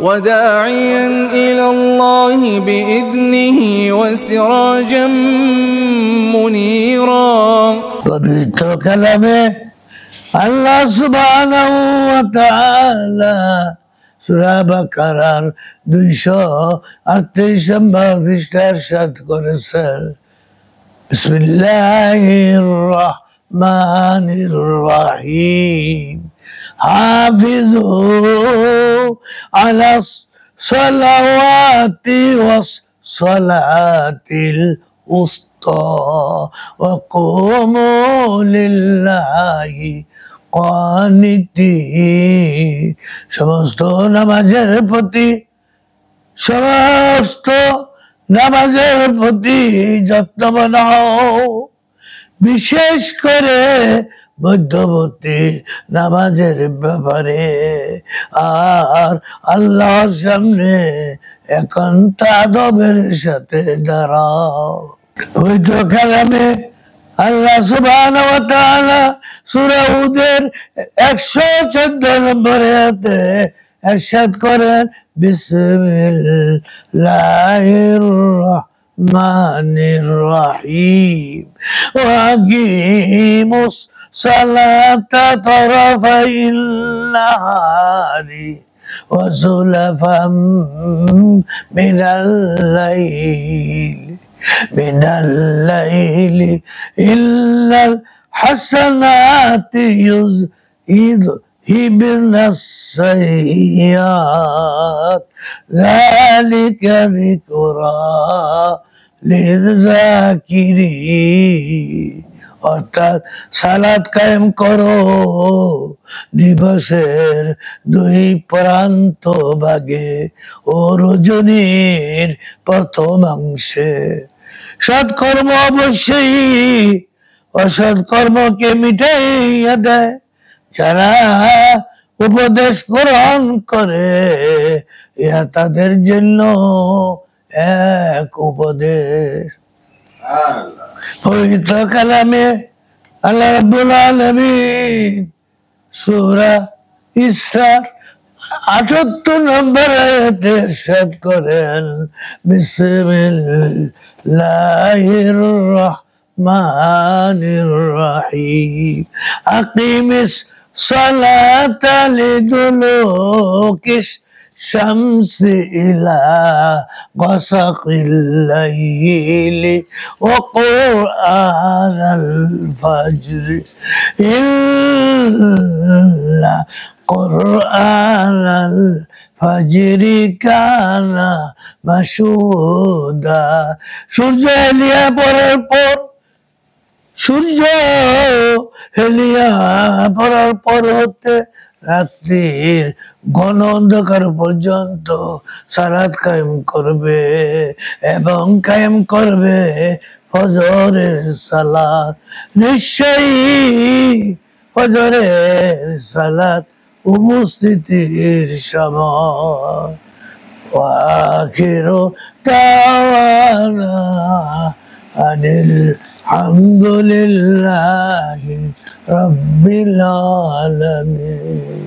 وداعيا إلى الله بإذنه وسراجا منيرا পবিত্র কালামে আল্লাহ সুবহানাহু ওয়া তাআলা সূরা বাকারার 238 নম্বর পৃষ্ঠায় ইরশাদ করেছেন বিসমিল্লাহির রহমানির রহিম হাফিজু আলা সালাওয়াতি ওয়াস সালাতিল উস্তা ওয়া কুমু লিল্লাহি কানিতিন সমস্ত নামাজের প্রতি যত্নবান হও, বিশেষ করে মধ্যবর্তী নামাজের ব্যাপারে, আর আল্লাহর সামনে একান্ত আদবের সাথে দাঁড়াও। পবিত্র কালামে আল্লাহ সুবহানাহু ওয়া তাআলা সূরা হুদের 114 নম্বর আয়াতে ইরশাদ করেন বিসমিল্লাহির রহমানির রহিম ওয়া আকিমুস সালাতা তারাফাইন নাহারি ওয়া যুলাফাম মিনাল লাইল ইন্নাল হাসানাতি ইযহিবনাস সাইয়্যাত যালিকা যিকরা লিয-যাকিরিন। অর্থাৎ সালাত কায়েম করো দিবসের 2 প্রান্ত ভাগে ও রজনীর প্রথমাংশে। সৎকর্ম অবশ্যই অসৎ কর্মকে মিটাইয়া দেয়। যারা উপদেশ গ্রহণ করে ইহা তাদের জন্য এক উপদেশ। পবিত্র কালামে আল্লাহ রাব্বুল আলামিন সূরা ইসরার 78 নম্বর আয়াতে ইরশাদ করেন বিসমিল্লাহির রহমানির রহিম আকিমিস সালাতা লিদুলুকিশ শামসি ইলা গাসাকিল লাইলি ওয়া কুরআনাল ফাজর ইন্না কুরআনাল ফাজরি কানা মাশহুদা। সূর্য হেলিয়া পড়ার পর হতে রাত্রির ঘন অন্ধকার পর্যন্ত সালাত কায়েম করবে এবং কায়েম করবে ফজরের সালাত। নিশ্চয়ই ফজরের সালাত উপস্থিতির সময়। ওয়া আখিরু দাওয়ানা আনিল হামদুলিল্লাহি রাব্বিল আলামিন।